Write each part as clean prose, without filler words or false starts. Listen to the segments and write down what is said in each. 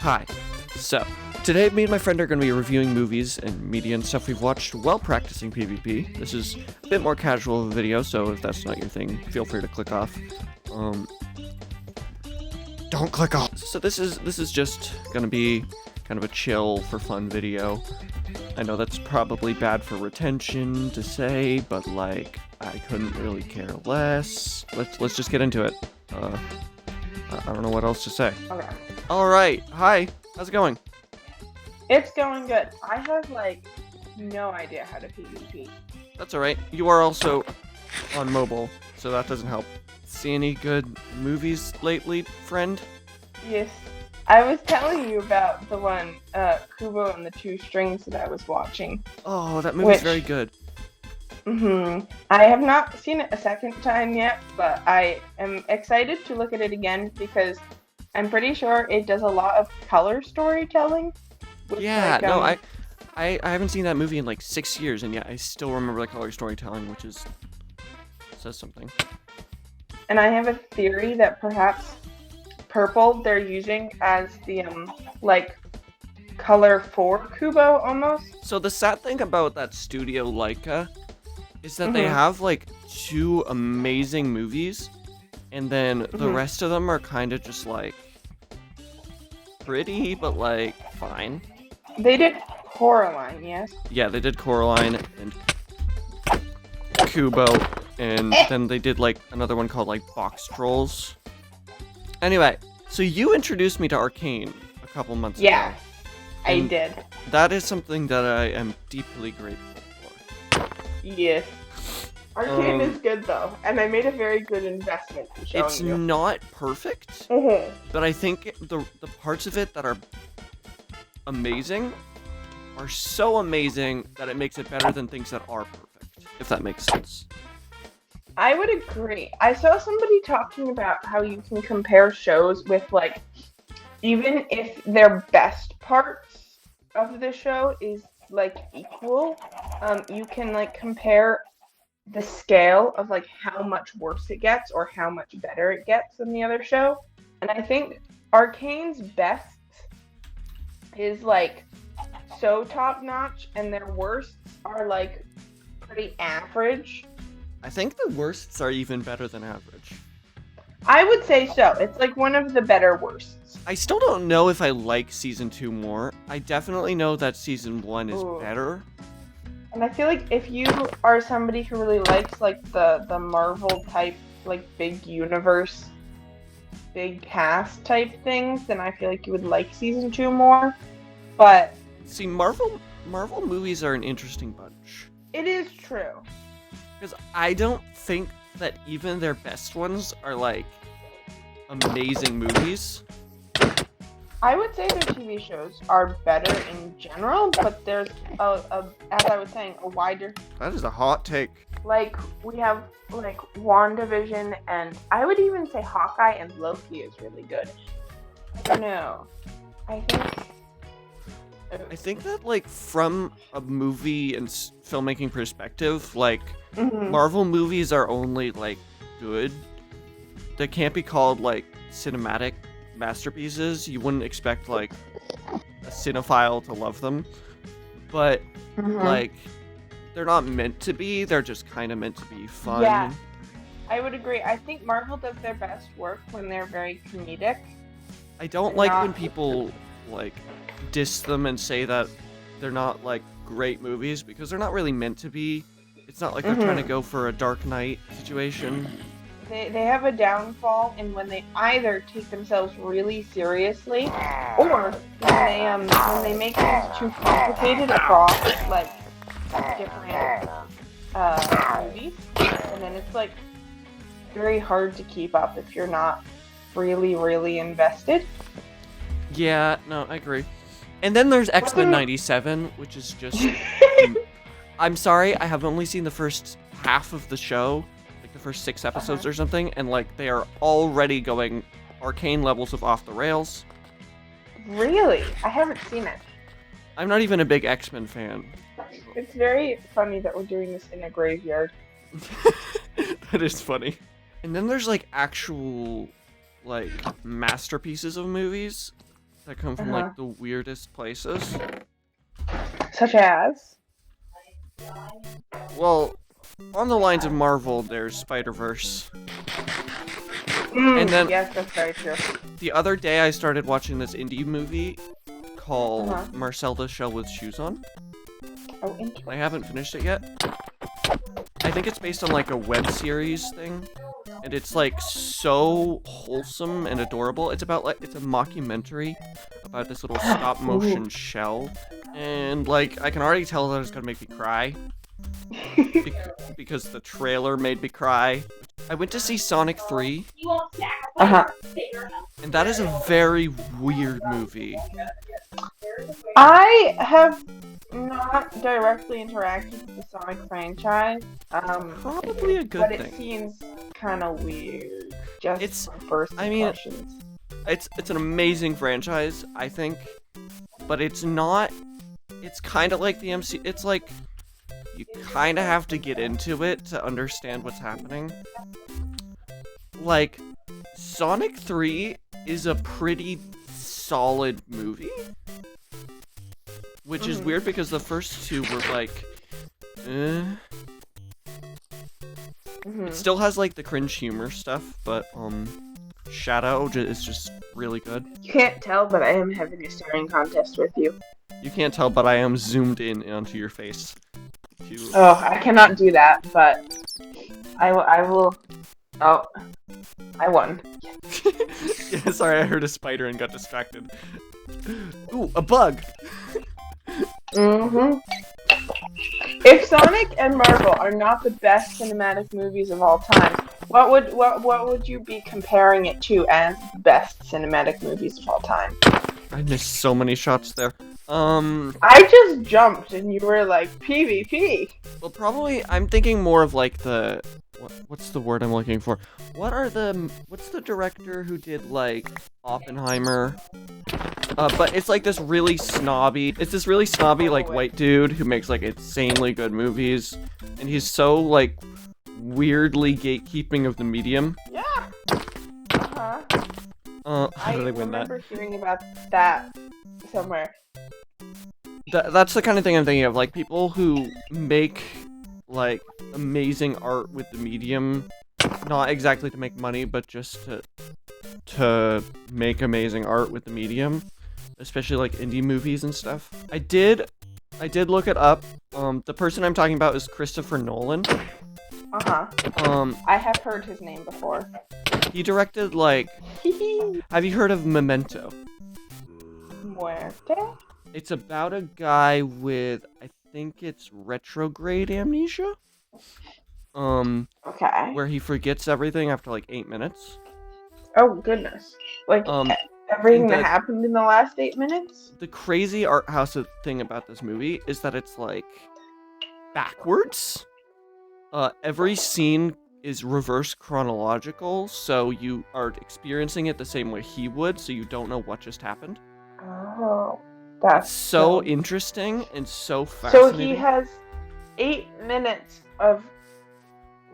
Hi. So, today me and my friend are going to be reviewing movies and media and stuff we've watched while practicing PvP. This is a bit more casual of a video, so if that's not your thing, feel free to click off. Don't click off. So this is just going to be kind of a chill for fun video. I know that's probably bad for retention to say, but like I couldn't really care less. Let's just get into it. I don't know what else to say. Okay. Alright, hi, how's it going? It's going good. I have, no idea how to PvP. That's alright. You are also on mobile, so that doesn't help. See any good movies lately, friend? Yes. I was telling you about the one, Kubo and the Two Strings that I was watching. Oh, that movie's very good. I have not seen it a second time yet, but I am excited to look at it again because I'm pretty sure it does a lot of color storytelling. Yeah, I haven't seen that movie in like 6 years, and yet I still remember the color storytelling, which says something. And I have a theory that perhaps purple they're using as the color for Kubo almost. So the sad thing about that studio Leica is that they have like 2 amazing movies, and then the rest of them are kind of just like pretty, but like fine. They did Coraline, yes? Yeah, they did Coraline and Kubo, and then they did like another one called like Box Trolls. Anyway, so you introduced me to Arcane a couple months ago. Yeah, I did. That is something that I am deeply grateful for. Yes. Arcane is good though, and I made a very good investment in showing It's you. not perfect, but I think the parts of it that are amazing are so amazing that it makes it better than things that are perfect, if that makes sense. I would agree. I saw somebody talking about how you can compare shows with even if their best parts of the show is equal, you can compare the scale of how much worse it gets or how much better it gets than the other show. And I think Arcane's best is so top notch, and their worsts are pretty average. I think the worsts are even better than average. I would say so. It's one of the better worsts. I still don't know if I like Season 2 more. I definitely know that Season 1 is better. And I feel like if you are somebody who really likes the Marvel type, big universe, big cast type things, then I feel like you would like Season 2 more. But see, Marvel movies are an interesting bunch. It is true. Because I don't think that even their best ones are amazing movies. I would say their TV shows are better in general, but there's as I was saying, a wider. That is a hot take. We have WandaVision, and I would even say Hawkeye and Loki is really good. I don't know. I think that from a movie and filmmaking perspective, Marvel movies are only good. They can't be called cinematic masterpieces. You wouldn't expect a cinephile to love them, but they're not meant to be. They're just kind of meant to be fun. Yeah, I would agree. I think Marvel does their best work when they're very comedic. I don't like when people diss them and say that they're not great movies, because they're not really meant to be. It's not like they're trying to go for a Dark Knight situation. They have a downfall in when they either take themselves really seriously, or when they make things too complicated across different movies, and then it's very hard to keep up if you're not really invested. Yeah, no, I agree. And then there's X-Men 97, which is just I'm sorry, I have only seen the first half of the show, the first 6 episodes or something, and they are already going Arcane levels of off the rails. Really? I haven't seen it. I'm not even a big X-Men fan. It's very funny that we're doing this in a graveyard. That is funny. And then there's actual masterpieces of movies that come from Uh-huh. like the weirdest places. Such as? Well, on the lines of Marvel, there's Spider-Verse. And then Yes, that's very true. the other day I started watching this indie movie called Uh-huh. Marcel the Shell with Shoes On. Oh, interesting. I haven't finished it yet. I think it's based on like a web series thing. And it's like so wholesome and adorable. It's about like it's a mockumentary about this little stop motion shell. And like I can already tell that it's gonna make me cry. Because the trailer made me cry. I went to see Sonic 3, Uh-huh. and that is a very weird movie. I have not directly interacted with the Sonic franchise. Probably a good but thing. it seems kind of weird. Just It's- from first I mean, impressions. It's an amazing franchise, I think, but it's not. It's kind of like the MC. It's like you kind of have to get into it to understand what's happening. Like Sonic 3 is a pretty solid movie, which is weird because the first two were like, It still has like the cringe humor stuff, but Shadow is just really good. You can't tell, but I am having a staring contest with you. You can't tell, but I am zoomed in onto your face. Oh, I cannot do that, but I will. Oh, I won. Yeah, sorry, I heard a spider and got distracted. Ooh, a bug! If Sonic and Marvel are not the best cinematic movies of all time, what would you be comparing it to as best cinematic movies of all time? I missed so many shots there. I just jumped and you were like PvP. Well, probably I'm thinking more of like the what's the word I'm looking for? What's the director who did like Oppenheimer? But it's like this really snobby. It's this really snobby like white dude who makes like insanely good movies, and he's so like weirdly gatekeeping of the medium. Yeah. Uh-huh. How did I win that? remember hearing about that somewhere. That's the kind of thing I'm thinking of, like people who make like amazing art with the medium, not exactly to make money, but just to make amazing art with the medium, especially like indie movies and stuff. I did look it up. The person I'm talking about is Christopher Nolan. I have heard his name before. He directed like. Have you heard of Memento? Muerte? It's about a guy with, I think it's retrograde amnesia. Okay. Where he forgets everything after like 8 minutes. Oh goodness! Like everything that happened in the last 8 minutes. The crazy art house thing about this movie is that it's like backwards. Every scene is reverse chronological, so you are experiencing it the same way he would, so you don't know what just happened. Oh, that's so interesting and so fascinating. So he has 8 minutes of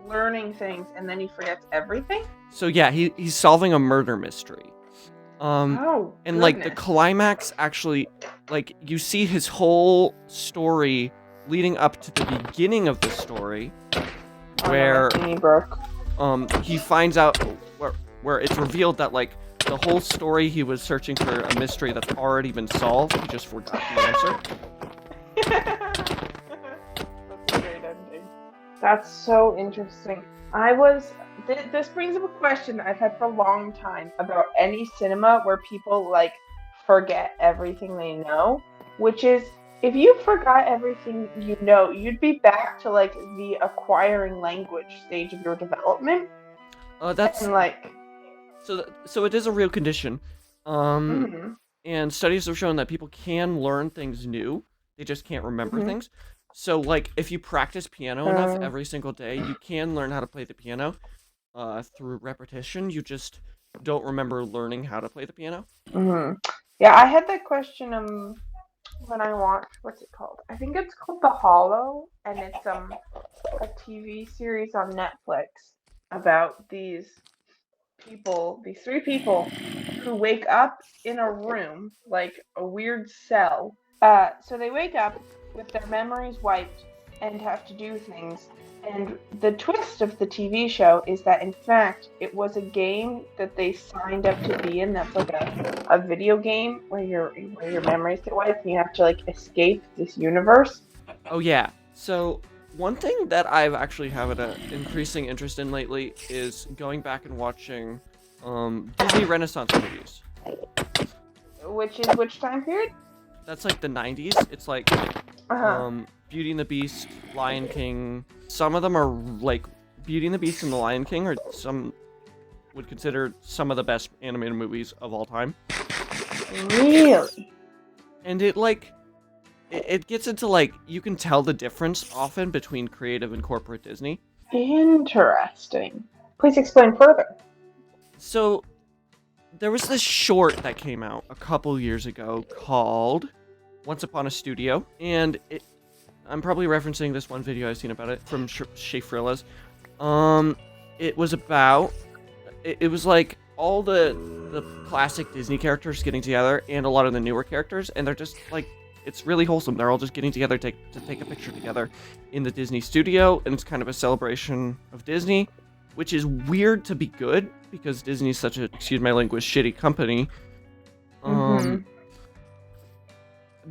learning things, and then he forgets everything? So yeah, he's solving a murder mystery. And like the climax actually, like you see his whole story leading up to the beginning of the story, where he finds out where it's revealed that like the whole story he was searching for a mystery that's already been solved. He just forgot the answer. That's a great ending. That's so interesting. This brings up a question that I've had for a long time about any cinema where people like forget everything they know, which is if you forgot everything you know, you'd be back to like the acquiring language stage of your development. That's and, like so it is a real condition. And studies have shown that people can learn things new. They just can't remember things. So like if you practice piano enough every single day, you can learn how to play the piano through repetition. You just don't remember learning how to play the piano. Yeah, I had that question when I watched, what's it called? I think it's called The Hollow, and it's a TV series on Netflix about these these three people who wake up in a room, like a weird cell. So they wake up with their memories wiped and have to do things. And the twist of the TV show is that, in fact, it was a game that they signed up to be in. That's like a video game where your memories get wiped and you have to like escape this universe. Oh yeah. So one thing that I've actually had an increasing interest in lately is going back and watching Disney Renaissance movies. Which is which time period? That's like the 90s. It's like Uh-huh. Beauty and the Beast, Lion King. Some of them are like Beauty and the Beast and the Lion King, or some would consider some of the best animated movies of all time. Really? And it gets into like, you can tell the difference often between creative and corporate Disney. Interesting. Please explain further. So there was this short that came out a couple years ago called Once Upon a Studio, and I'm probably referencing this one video I've seen about it from Shea Frilla's. It was about, it was like all the classic Disney characters getting together and a lot of the newer characters, and they're just like, it's really wholesome. They're all just getting together to take a picture together in the Disney studio, and it's kind of a celebration of Disney, which is weird to be good because Disney's such a, excuse my language, shitty company.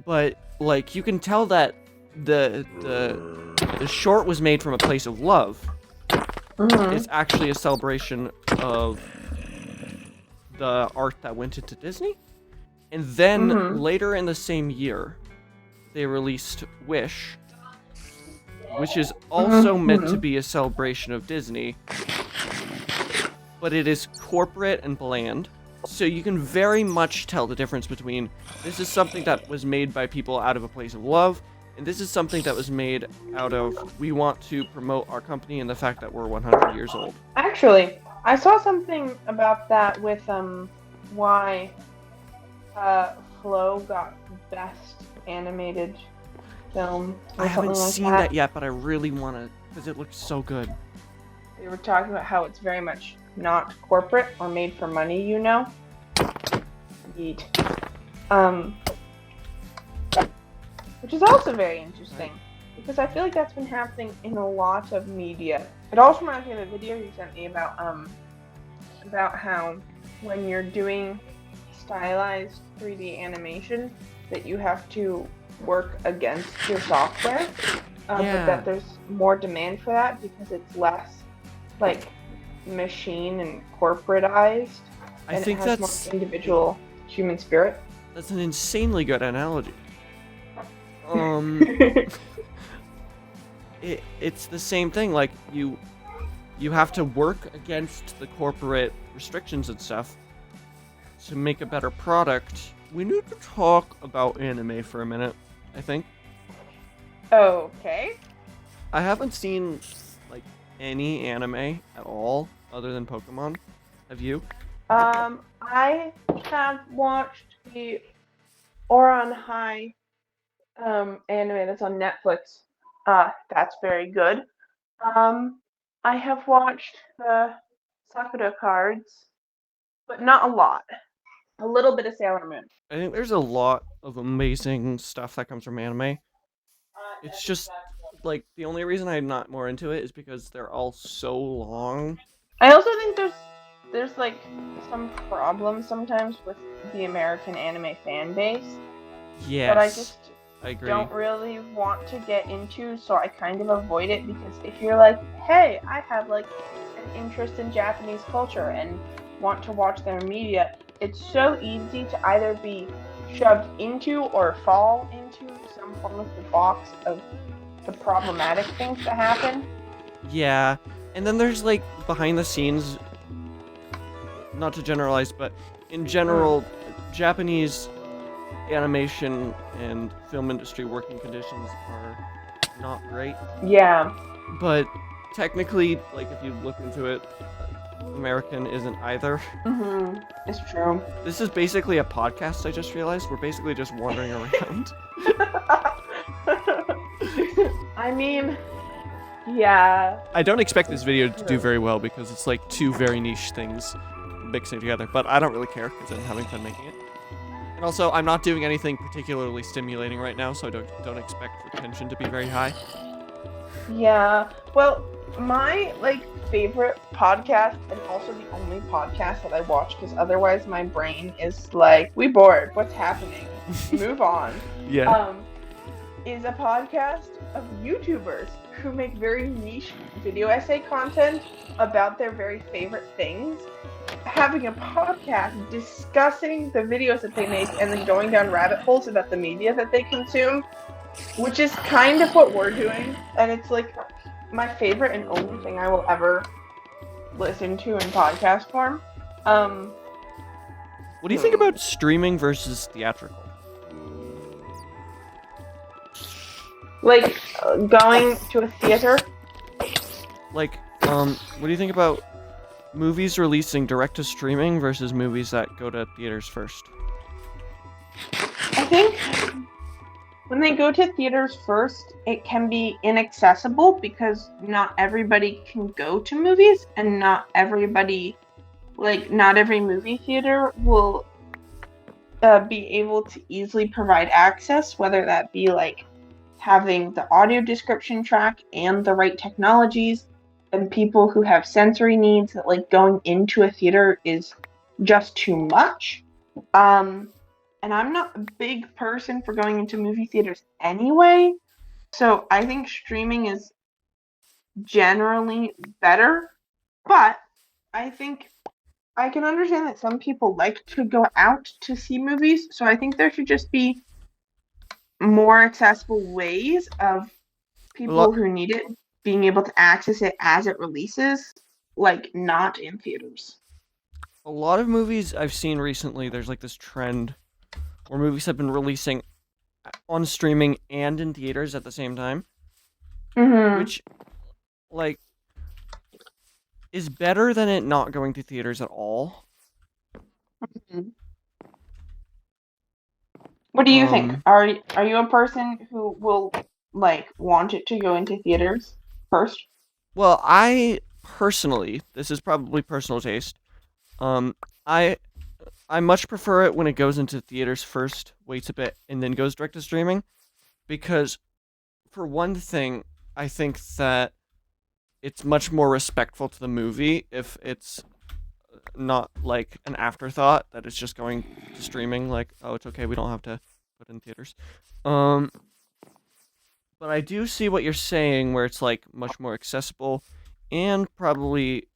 But like, you can tell that the short was made from a place of love. It's actually a celebration of the art that went into Disney. And then later in the same year, they released Wish, which is also meant to be a celebration of Disney, but it is corporate and bland. So you can very much tell the difference between this is something that was made by people out of a place of love, and this is something that was made out of, we want to promote our company and the fact that we're 100 years old. Actually, I saw something about that with why Flo got best animated film. I haven't like seen that yet, but I really want to, because it looks so good. They were talking about how it's very much not corporate or made for money, you know? Yeet. Which is also very interesting, because I feel like that's been happening in a lot of media. It also reminds me of a video you sent me about how when you're doing stylized 3D animation that you have to work against your software, but that there's more demand for that because it's less like machine and corporatized, and I think it has that's more individual human spirit. That's an insanely good analogy. It's the same thing. Like you have to work against the corporate restrictions and stuff to make a better product. We need to talk about anime for a minute, I think. Okay. I haven't seen like any anime at all other than Pokemon. Have you? I have watched the Oran High anime that's on Netflix. That's very good. I have watched the Sakura cards, but not a lot. A little bit of Sailor Moon. I think there's a lot of amazing stuff that comes from anime. It's just like the only reason I'm not more into it is because they're all so long. I also think there's like some problems sometimes with the American anime fan base. Yes. But I just agree. Don't really want to get into, so I kind of avoid it, because if you're like, hey, I have like an interest in Japanese culture and want to watch their media, it's so easy to either be shoved into or fall into some form of the box of the problematic things that happen. Yeah, and then there's like behind the scenes, not to generalize, but in general, Japanese animation and film industry working conditions are not great. Yeah. But technically, like if you look into it, American isn't either. It's true. This is basically a podcast, I just realized. We're basically just wandering around. I mean, yeah. I don't expect this video to do very well because it's like two very niche things mixing together, but I don't really care because I'm having fun making it. And also, I'm not doing anything particularly stimulating right now, so I don't expect the tension to be very high. Yeah. Well, my favorite podcast, and also the only podcast that I watch, because otherwise my brain is like, we bored. What's happening? Move on. Yeah. Is a podcast of YouTubers who make very niche video essay content about their very favorite things, having a podcast discussing the videos that they make and then going down rabbit holes about the media that they consume, which is kind of what we're doing. And it's like my favorite and only thing I will ever listen to in podcast form. What do you think about streaming versus theatrical? Like going to a theater? Like, what do you think about movies releasing direct to streaming versus movies that go to theaters first? I think when they go to theaters first, it can be inaccessible because not everybody can go to movies, and not every movie theater will be able to easily provide access, whether that be like having the audio description track and the right technologies, and people who have sensory needs that like going into a theater is just too much. And I'm not a big person for going into movie theaters anyway, so I think streaming is generally better, but I think I can understand that some people like to go out to see movies, so I think there should just be more accessible ways of people who need it being able to access it as it releases, like not in theaters. A lot of movies I've seen recently, there's like this trend where movies have been releasing on streaming and in theaters at the same time, which, like, is better than it not going to theaters at all. What do you think? Are you a person who will want it to go into theaters first? Well, I personally, this is probably personal taste. I much prefer it when it goes into theaters first, waits a bit, and then goes direct to streaming, because for one thing, I think that it's much more respectful to the movie if it's not like an afterthought that it's just going to streaming, like, oh, it's okay, we don't have to put it in theaters. But I do see what you're saying, where it's like much more accessible and probably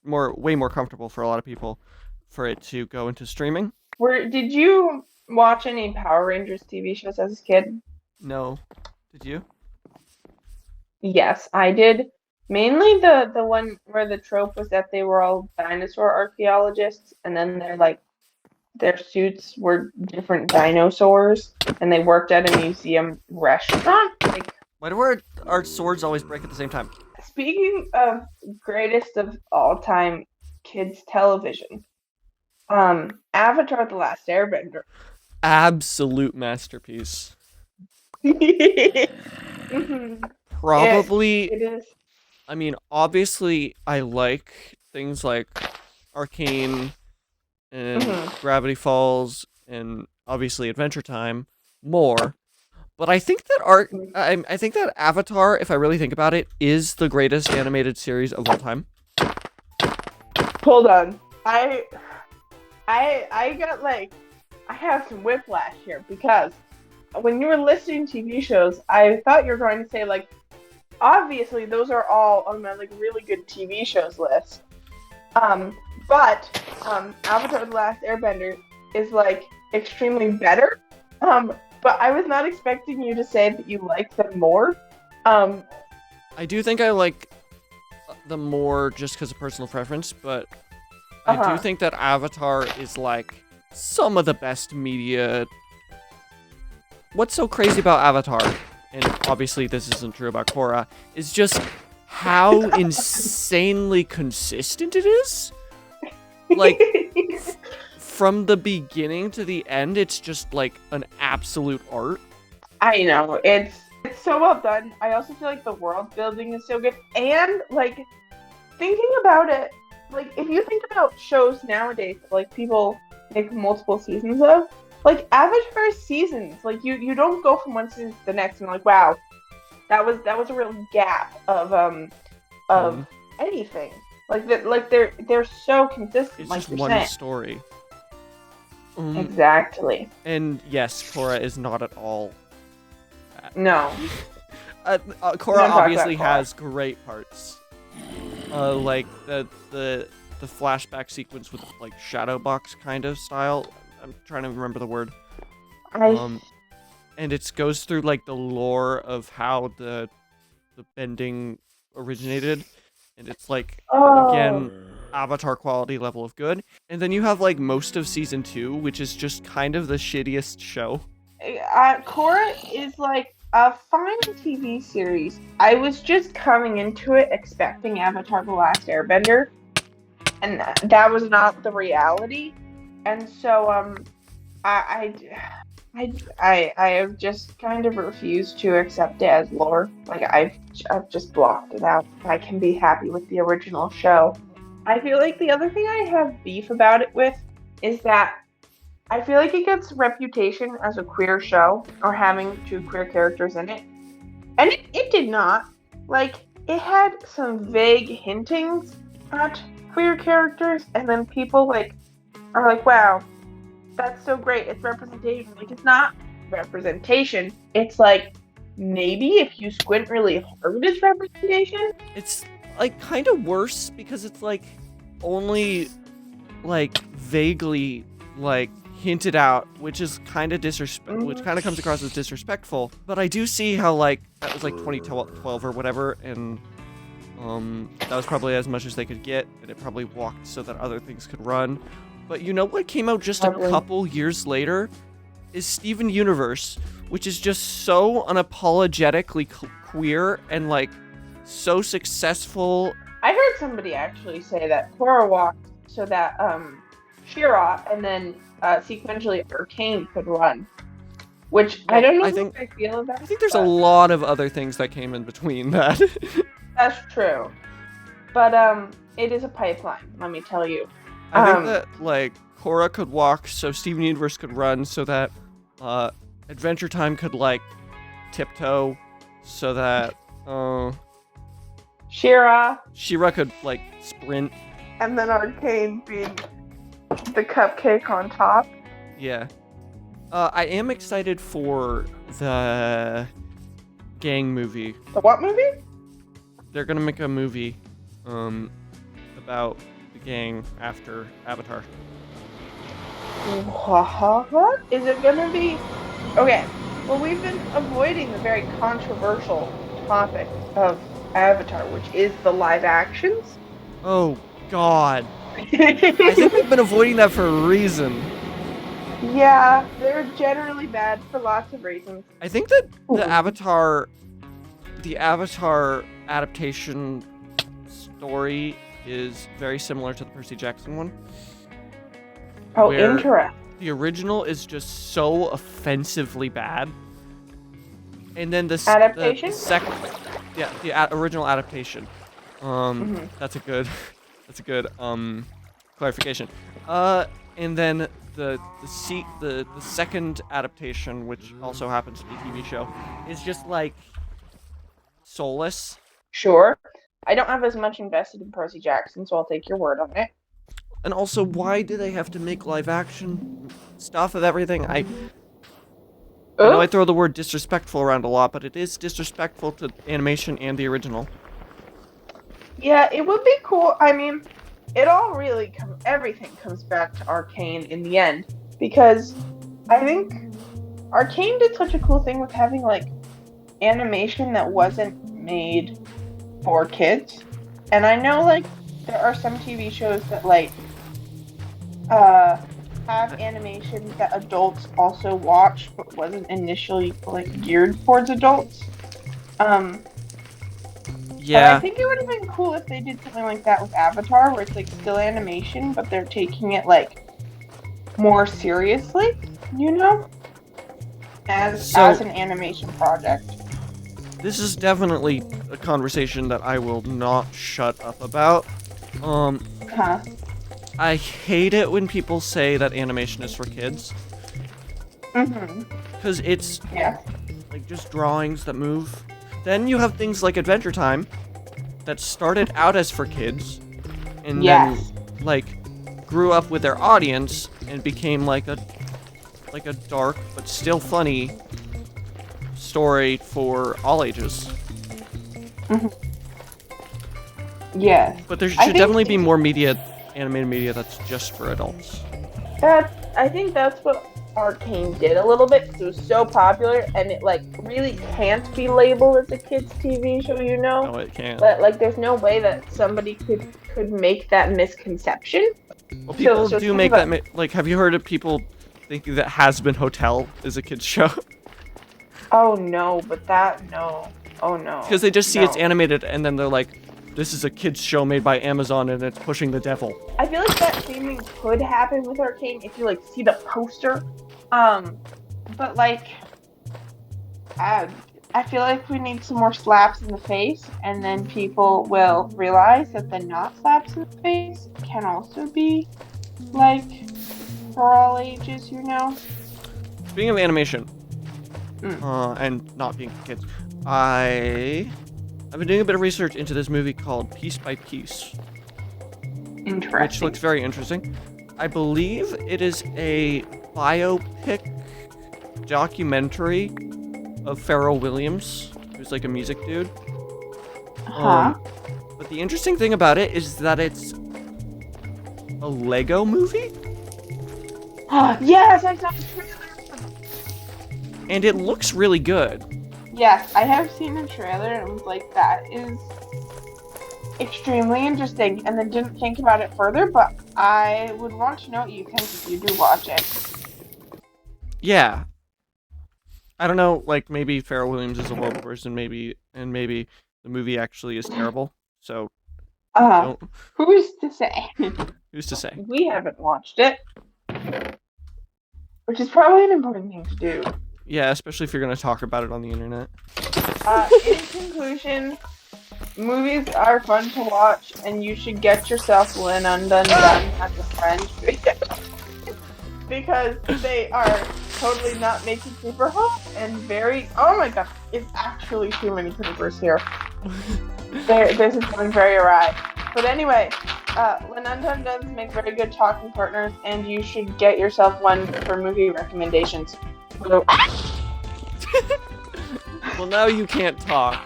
way more comfortable for a lot of people for it to go into streaming. Did you watch any Power Rangers TV shows as a kid? No. Did you? Yes, I did. Mainly the one where the trope was that they were all dinosaur archaeologists, and then their suits were different dinosaurs, and they worked at a museum restaurant. Why do our swords always break at the same time? Speaking of greatest of all time kids television, Avatar: The Last Airbender. Absolute masterpiece. Probably. It is. I mean, obviously, I like things like Arcane and Gravity Falls and obviously Adventure Time more. But I think that I think that Avatar, if I really think about it, is the greatest animated series of all time. Hold on, I got I have some whiplash here, because when you were listing TV shows, I thought you were going to say obviously those are all on my really good TV shows list. But Avatar: The Last Airbender is extremely better. But I was not expecting you to say that you like them more. I do think I like them more just because of personal preference, but I do think that Avatar is some of the best media. What's so crazy about Avatar, and obviously this isn't true about Korra, is just how insanely consistent it is. From the beginning to the end, it's just an absolute art. I know, it's so well done. I also feel the world building is so good, and thinking about it, like if you think about shows nowadays that like people make multiple seasons of, like Avatar seasons, like you don't go from one season to the next and like, wow, that was a real gap of Mhm. anything. They're so consistent, It's like just you're one saying. story. Exactly. And yes, Korra is not at all bad. No. Korra Don't talk obviously about Korra. has great parts. Like the flashback sequence with like shadow box kind of style. I'm trying to remember the word. I And it goes through like the lore of how the bending originated, and it's like oh. again Avatar quality level of good. And then you have like most of season 2, which is just kind of the shittiest show. Korra is like a fine TV series. I was just coming into it expecting Avatar: The Last Airbender, and that was not the reality. And so I I have just kind of refused to accept it as lore. Like I've just blocked it out. I can be happy with the original show. I feel like the other thing I have beef about it with is that I feel like it gets reputation as a queer show or having two queer characters in it. And it did not. Like, it had some vague hintings at queer characters, and then people like are like, wow, that's so great. It's representation. Like, it's not representation. It's like maybe if you squint really hard, it's representation. It's like kind of worse because it's like only like vaguely like hinted out, which is kind of which kind of comes across as disrespectful. But I do see how like that was like 2012 or whatever, and that was probably as much as they could get, and it probably walked so that other things could run. But you know what came out just a couple years later is Steven Universe, which is just so unapologetically queer and like so successful. I heard somebody actually say that Korra walked so that She-Ra and then sequentially Arcane could run, which I don't know how I feel about. I think there's a lot of other things that came in between that. That's true, but it is a pipeline. Let me tell you. I think that like Korra could walk so Steven Universe could run, so that Adventure Time could like tiptoe, so that She-Ra could like sprint, and then Arcane being the cupcake on top. Yeah. I am excited for the gang movie. The what movie? They're gonna make a movie about the gang after Avatar. What? Is it gonna be? Okay. Well, we've been avoiding the very controversial topic of Avatar, which is the live actions. Oh God. I think we've been avoiding that for a reason. Yeah, they're generally bad for lots of reasons. I think that the Avatar adaptation story is very similar to the Percy Jackson one. Oh, interesting. The original is just so offensively bad. And then the adaptation? The original adaptation. That's a good clarification. And then the second adaptation, which also happens to be a TV show, is just like soulless. Sure. I don't have as much invested in Percy Jackson, so I'll take your word on it. And also, why do they have to make live action stuff of everything? I know I throw the word disrespectful around a lot, but it is disrespectful to animation and the original. Yeah, it would be cool. I mean, everything comes back to Arcane in the end, because I think Arcane did such a cool thing with having like animation that wasn't made for kids. And I know like there are some TV shows that like have animation that adults also watch, but wasn't initially like geared towards adults. Yeah. But I think it would have been cool if they did something like that with Avatar, where it's like still animation, but they're taking it like more seriously, you know, as an animation project. this is definitely a conversation that I will not shut up about. Huh? I hate it when people say that animation is for kids. Mm-hmm. Because it's Yeah. like just drawings that move. Then you have things like Adventure Time that started out as for kids and then Yes. like grew up with their audience and became like a dark but still funny story for all ages. Mm-hmm. Yes. But there I should think definitely be more media, animated media that's just for adults. I think that's what Arcane did a little bit because it was so popular and it like really can't be labeled as a kids TV show, you know? No, it can't. But like there's no way that somebody could make that misconception. Well, So people so it's do kind of make that. a Like, have you heard of people thinking that Has Been Hotel is a kids show? oh no, but that no. Oh no. Because they just see it's No. animated and then they're like, this is a kids show made by Amazon and it's pushing the devil. I feel like that same thing could happen with Arcane if you like see the poster. But like I, I feel like we need some more slaps in the face, and then people will realize that the not slaps in the face can also be like for all ages, you know? Speaking of animation, Mm. and not being for kids, I've been doing a bit of research into this movie called Piece by Piece, which Interesting. looks very interesting. I believe it is a biopic documentary of Pharrell Williams, who's like a music dude. Huh? But the interesting thing about it is that it's a Lego movie, Yes, I saw the trailer. and it looks really good. Yes, I have seen the trailer and was like, that is extremely interesting, and then didn't think about it further, but I would want to know what you think if you do watch it. Yeah. I don't know, like maybe Pharrell Williams is a horrible person, maybe the movie actually is terrible. So don't, Who's to say? who's to say? We haven't watched it, which is probably an important thing to do. Yeah, especially if you're gonna talk about it on the internet. In conclusion, movies are fun to watch, and you should get yourself Lynn Undone as a friend because they are totally not making paper hot and very. Oh my god, it's actually too many papers here. This is going very awry. But anyway, Lynn Undone does make very good talking partners, and you should get yourself one for movie recommendations. So, Well, now you can't talk.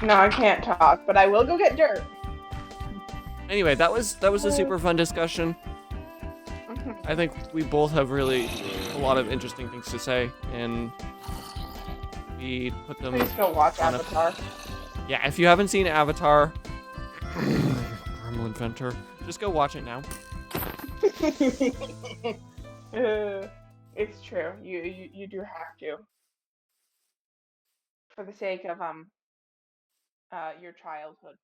no, I can't talk, but I will go get dirt. Anyway, that was a super fun discussion. I think we both have really a lot of interesting things to say, and we put them. Please go watch on Avatar. Yeah, if you haven't seen Avatar, Caramel Inventor, just go watch it now. It's true. You do have to, for the sake of your childhood.